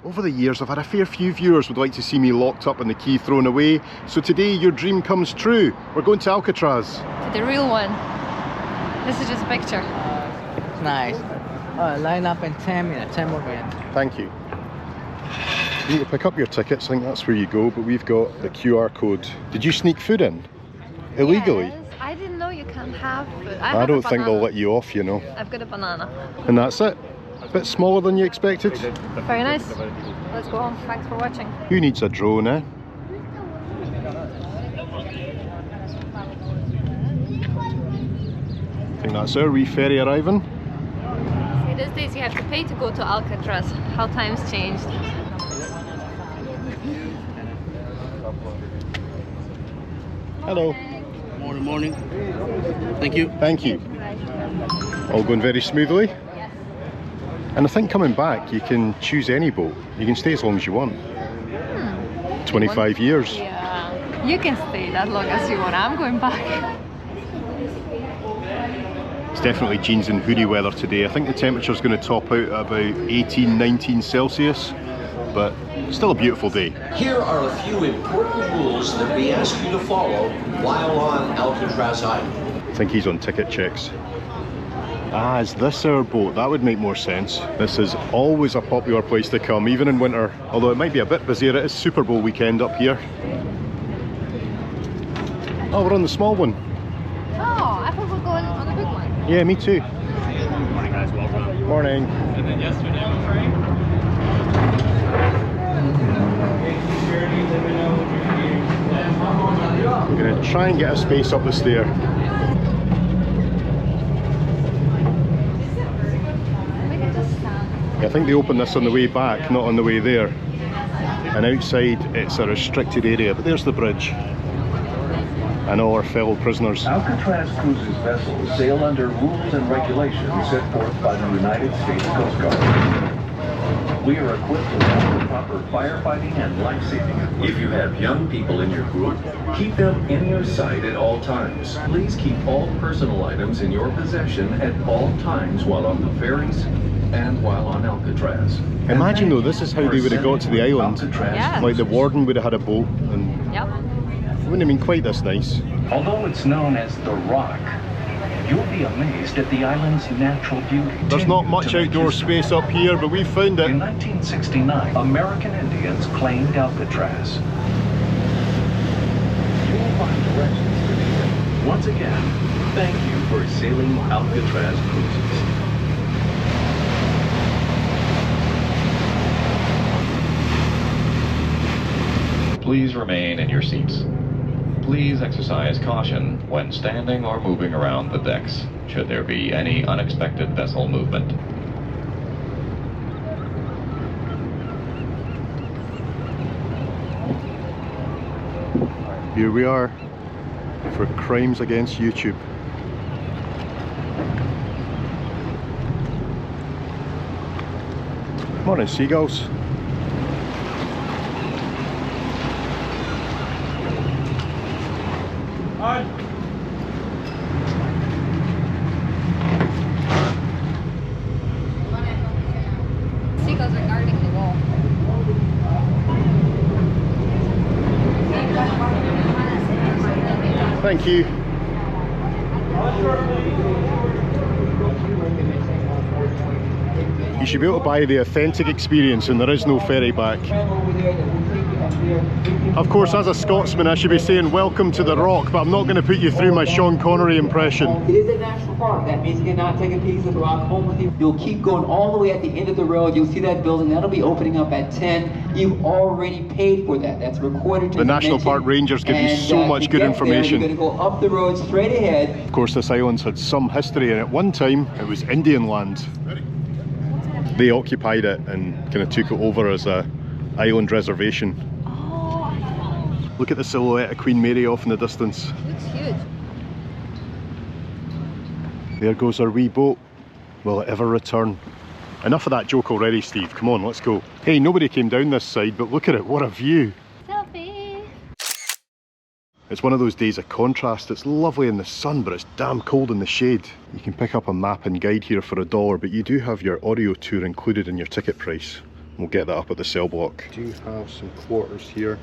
Over the years, I've had a fair few viewers would like to see me locked up and the key thrown away. So today, your dream comes true. We're going to Alcatraz. The real one. This is just a picture. Nice. Line up in 10 minutes, 10 more minutes. Thank you. You need to pick up your tickets, I think that's where you go, but we've got the QR code. Did you sneak food in? Illegally? Yes, I didn't know you can have food. I don't think they'll let you off, you know. I've got a banana. And that's it. A bit smaller than you expected. Very nice. Let's go on. Thanks for watching. Who needs a drone, eh? I think that's our wee ferry arriving. See, these days you have to pay to go to Alcatraz. How times changed. Hello. Morning, morning. Thank you. Thank you. All going very smoothly? Yes. And I think coming back, you can choose any boat. You can stay as long as you want. 25 years. Yeah. You can stay that long as you want. I'm going back. It's definitely jeans and hoodie weather today. I think the temperature's going to top out at about 18, 19 Celsius, but still a beautiful day. Here are a few important rules that we ask you to follow while on Alcatraz Island. I think he's on ticket checks. Ah, is this our boat? That would make more sense. This is always a popular place to come, even in winter. Although it might be a bit busier, it is Super Bowl weekend up here. Oh, we're on the small one. Oh, I thought we were going on the big one. Yeah, me too. Morning, guys. Welcome. Morning. And then yesterday was rain. I'm going to try and get a space up the stair. I think they opened this on the way back, not on the way there. And outside it's a restricted area, but there's the bridge. And all our fellow prisoners. Alcatraz cruises vessels sail under rules and regulations set forth by the United States Coast Guard. We are equipped with all the proper firefighting and life-saving equipment. If you have young people in your group, keep them in your sight at all times. Please keep all personal items in your possession at all times while on the ferries and while on Alcatraz. Imagine though, this is how they would have got to the island. Yeah. Like the warden would have had a boat, and Yep. it wouldn't have been quite this nice. Although it's known as the Rock, you'll be amazed at the island's natural beauty. There's not much outdoor space up here, but we found In it. 1969, American Indians claimed Alcatraz. You will find directions to the Once again, thank you for sailing Alcatraz cruises. Please remain in your seats. Please exercise caution when standing or moving around the decks, should there be any unexpected vessel movement. Here we are for crimes against YouTube. Morning, seagulls. Seagulls are guarding the wall. Thank you. You should be able to buy the authentic experience, and there is no ferry back. Of course, as a Scotsman, I should be saying welcome to the Rock, but I'm not going to put you through my Sean Connery impression. It is a national park. That means you cannot take a piece of the rock home with you. You'll keep going all the way at the end of the road. You'll see that building. That'll be opening up at 10. You've already paid for that. That's recorded to The National Park Rangers give you so much good information. You're going to go up the road straight ahead. Of course, this island's had some history, and at one time it was Indian land. They occupied it and kind of took it over as a island reservation. Look at the silhouette of Queen Mary off in the distance. Looks huge. There goes our wee boat. Will it ever return? Enough of that joke already, Steve. Come on, let's go. Hey, nobody came down this side, but look at it. What a view. Selfie. It's one of those days of contrast. It's lovely in the sun, but it's damn cold in the shade. You can pick up a map and guide here for $1, but you do have your audio tour included in your ticket price. We'll get that up at the cell block. Do have some quarters here.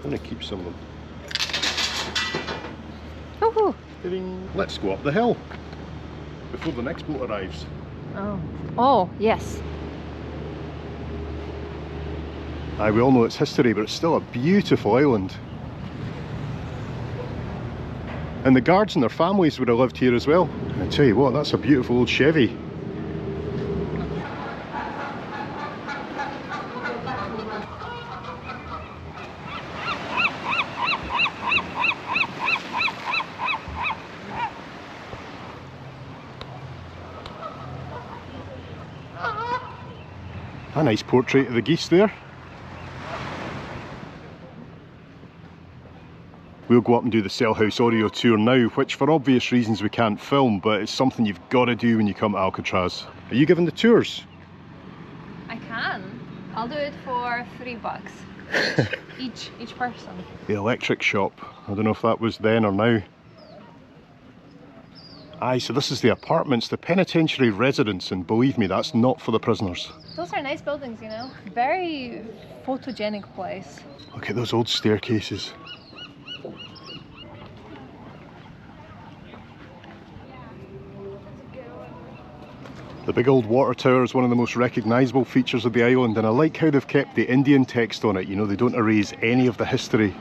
I'm going to keep some of them. Woohoo! Let's go up the hill before the next boat arrives. Oh. Oh, yes. Aye, we all know its history, but it's still a beautiful island. And the guards and their families would have lived here as well. And I tell you what, that's a beautiful old Chevy. A nice portrait of the geese there. We'll go up and do the Cell House audio tour now, which for obvious reasons we can't film, but it's something you've got to do when you come to Alcatraz. Are you giving the tours? I can. I'll do it for $3 each person. The electric shop. I don't know if that was then or now. Aye, so this is the apartments, the penitentiary residence, and believe me, that's not for the prisoners. Those are nice buildings, you know. Very photogenic place. Look at those old staircases. The big old water tower is one of the most recognisable features of the island, and I like how they've kept the Indian text on it. You know, they don't erase any of the history.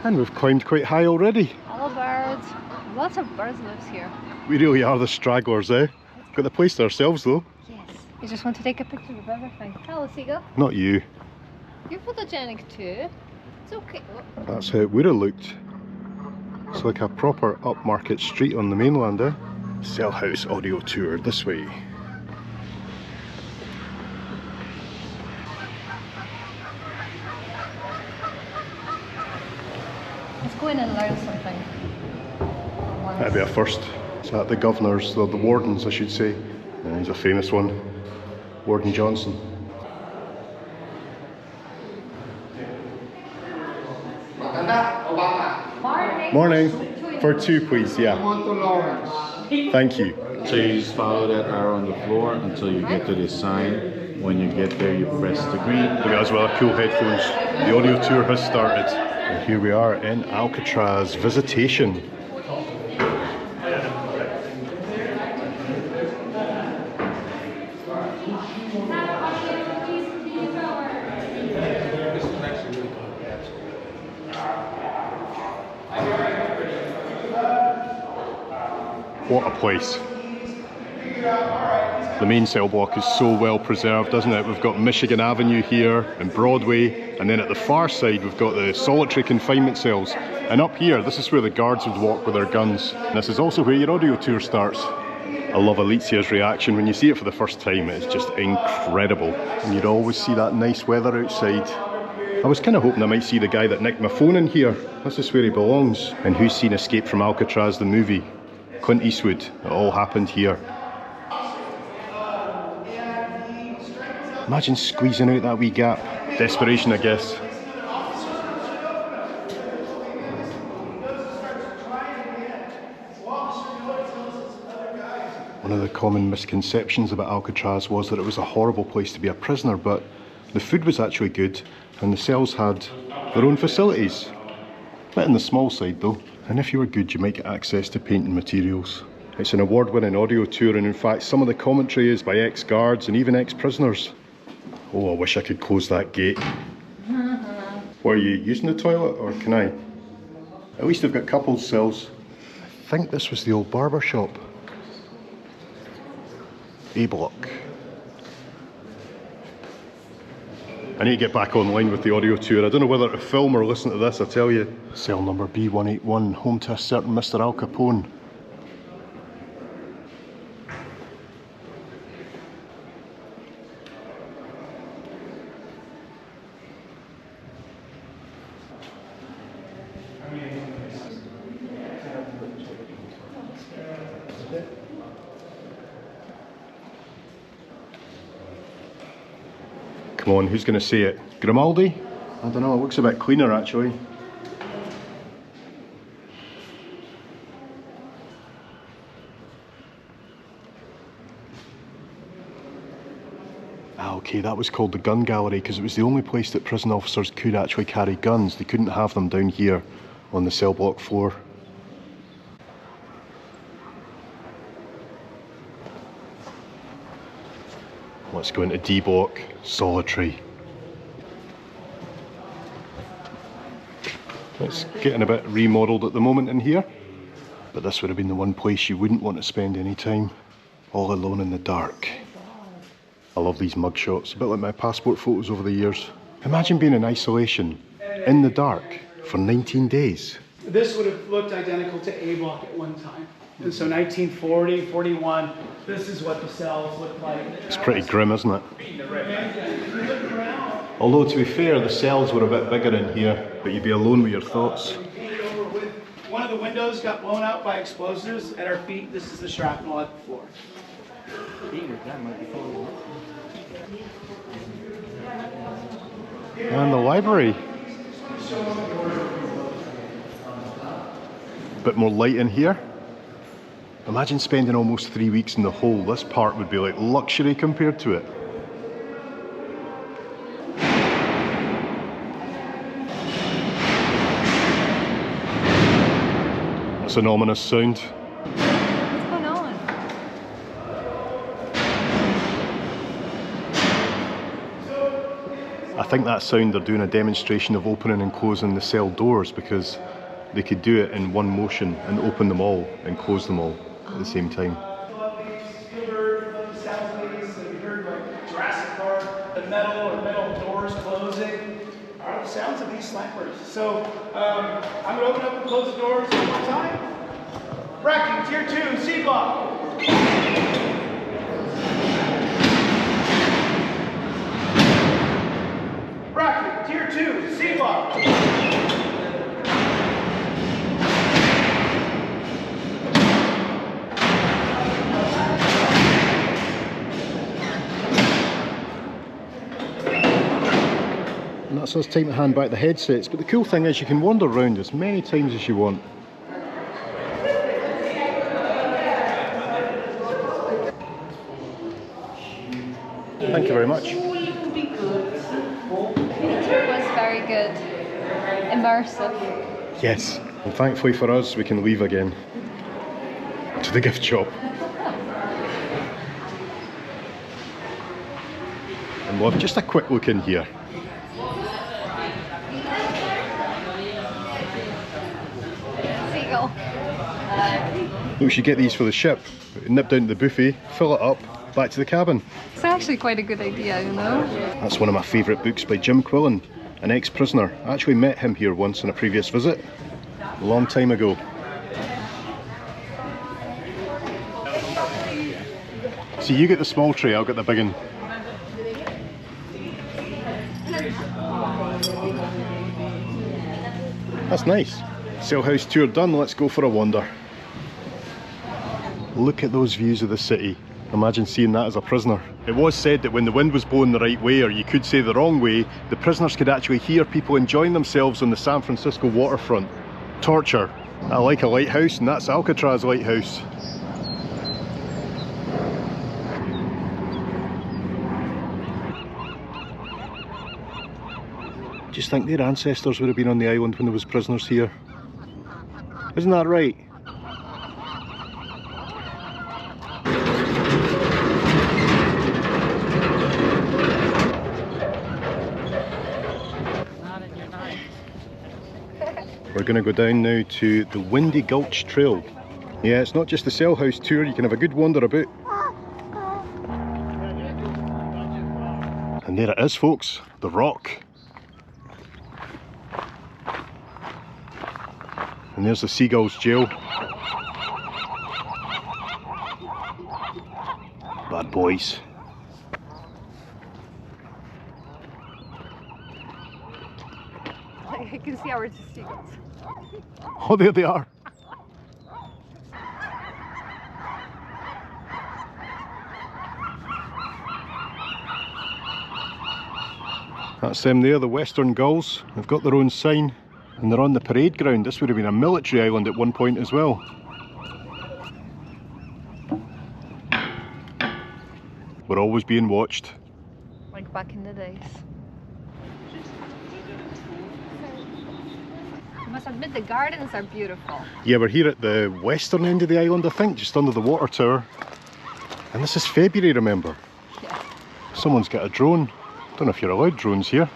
And we've climbed quite high already. Hello birds. Lots of birds lives here. We really are the stragglers, eh? Got the place to ourselves though. Yes. You just want to take a picture of everything. Hello, seagull. Not you. You're photogenic too. It's okay. Oh. That's how it would have looked. It's like a proper upmarket street on the mainland, eh? Cell House audio tour this way. Let's go in and learn something. That'd be a first. Is that the governors, the wardens I should say? Yeah, he's a famous one. Warden Johnson. Morning. Morning. For two please, yeah. Thank you. So you just follow that arrow on the floor until you get to this sign. When you get there, you press the green. Look at us with our cool headphones. The audio tour has started. And here we are in Alcatraz Visitation. What a place. The main cell block is so well preserved, isn't it? We've got Michigan Avenue here and Broadway, and then at the far side we've got the solitary confinement cells. And up here, this is where the guards would walk with their guns. And this is also where your audio tour starts. I love Alicia's reaction when you see it for the first time. It's just incredible. And you'd always see that nice weather outside. I was kind of hoping I might see the guy that nicked my phone in here. This is where he belongs. And who's seen Escape from Alcatraz, the movie? Clint Eastwood. It all happened here. Imagine squeezing out that wee gap. Desperation, I guess. One of the common misconceptions about Alcatraz was that it was a horrible place to be a prisoner, but the food was actually good and the cells had their own facilities. Bit on the small side though. And if you were good, you might get access to painting materials. It's an award-winning audio tour, and in fact some of the commentary is by ex-guards and even ex-prisoners. Oh, I wish I could close that gate. What, are you using the toilet, or can I? At least they've got couples cells. I think this was the old barber shop. A-block. I need to get back online with the audio tour. I don't know whether to film or listen to this, I tell you. Cell number B181, home to a certain Mr. Al Capone. Come on, who's going to say it? Grimaldi? I don't know, it looks a bit cleaner actually. Ah, okay, that was called the gun gallery because it was the only place that prison officers could actually carry guns. They couldn't have them down here on the cell block floor. Let's go into D block, solitary. It's getting a bit remodelled at the moment in here, but this would have been the one place you wouldn't want to spend any time, all alone in the dark. I love these mug shots, a bit like my passport photos over the years. Imagine being in isolation, in the dark, for 19 days. This would have looked identical to A block at one time. And so 1940, 41, this is what the cells look like. It's pretty grim, isn't it? Although, to be fair, the cells were a bit bigger in here, but you'd be alone with your thoughts. One of the windows got blown out by explosives. At our feet, this is the shrapnel at the floor. And the library. Bit more light in here. Imagine spending almost 3 weeks in the hole. This part would be like luxury compared to it. That's an ominous sound. What's going on? I think that sound they're doing a demonstration of opening and closing the cell doors because they could do it in one motion and open them all and close them all at the same time. Jurassic Park, the metal doors closing are the sounds of these slappers. So I'm going to open up and close the doors one more time. Wrecking, tier 2, C block. Wrecking, tier 2, C block. And that's us time to hand back the headsets, but the cool thing is you can wander around as many times as you want. Thank you very much. It was very good. Immersive. Yes, and thankfully for us we can leave again to the gift shop. And we'll have just a quick look in here. Seagull. We should get these for the ship. Nip down to the buffet, fill it up, back to the cabin. It's actually quite a good idea, you know? That's one of my favourite books by Jim Quillen, an ex-prisoner. I actually met him here once on a previous visit, a long time ago. So you get the small tray, I'll get the big one. That's nice. Cell house tour done, let's go for a wander. Look at those views of the city. Imagine seeing that as a prisoner. It was said that when the wind was blowing the right way, or you could say the wrong way, the prisoners could actually hear people enjoying themselves on the San Francisco waterfront. Torture. I like a lighthouse, and that's Alcatraz lighthouse. Just think their ancestors would have been on the island when there was prisoners here. Isn't that right? We're going to go down now to the Windy Gulch Trail. Yeah, it's not just the cell house tour, you can have a good wander about. And there it is, folks, the rock. And there's the Seagulls jail. Bad boys. I can see our seagulls. Oh, there they are. That's them there, the Western Gulls. They've got their own sign and they're on the parade ground. This would have been a military island at one point as well. We're always being watched. back in the days. I must admit the gardens are beautiful. Yeah, we're here at the western end of the island, I think, just under the water tower. And this is February, remember? Yeah. Someone's got a drone. Don't know if you're allowed drones here.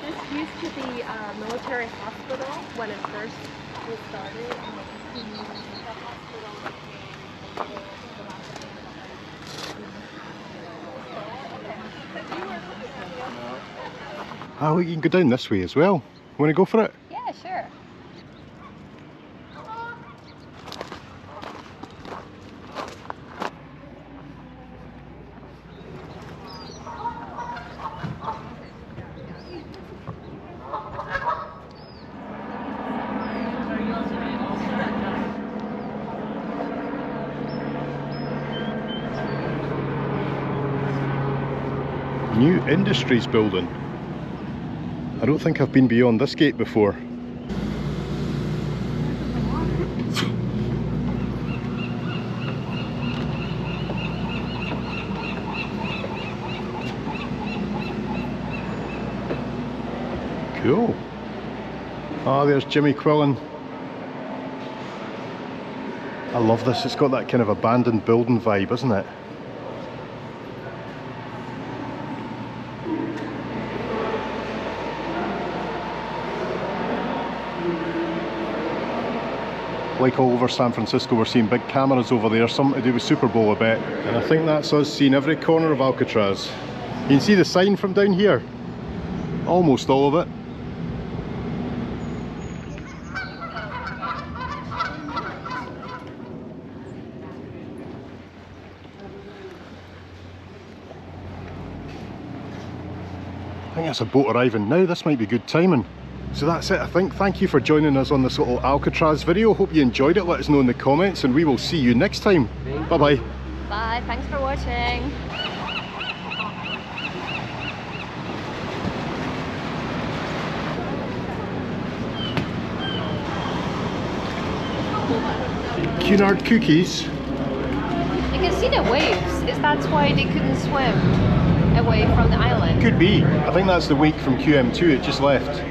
This used to be a military hospital when it first was started. Oh, you can go down this way as well. Want to go for it? Yeah, sure. New Industries building. I don't think I've been beyond this gate before. Cool. Ah, there's Jimmy Quillen. I love this, it's got that kind of abandoned building vibe, isn't it? Like all over San Francisco, we're seeing big cameras over there, something to do with Super Bowl, I bet. And I think that's us seeing every corner of Alcatraz. You can see the sign from down here. Almost all of it. I think that's a boat arriving now. This might be good timing. So that's it, I think. Thank you for joining us on this little Alcatraz video. Hope you enjoyed it. Let us know in the comments and we will see you next time. Bye bye. Bye, thanks for watching. Cunard cookies. You can see the waves. Is that why they couldn't swim away from the island? Could be. I think that's the wake from QM2, it just left.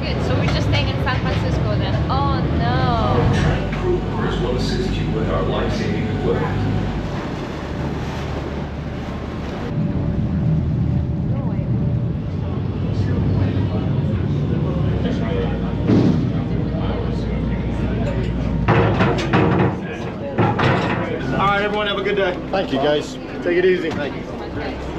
Good, so we're just staying in San Francisco then. Oh no. Crew members will assist you with our life-saving equipment. All right, everyone, have a good day. Thank you, guys. Take it easy. Thank you.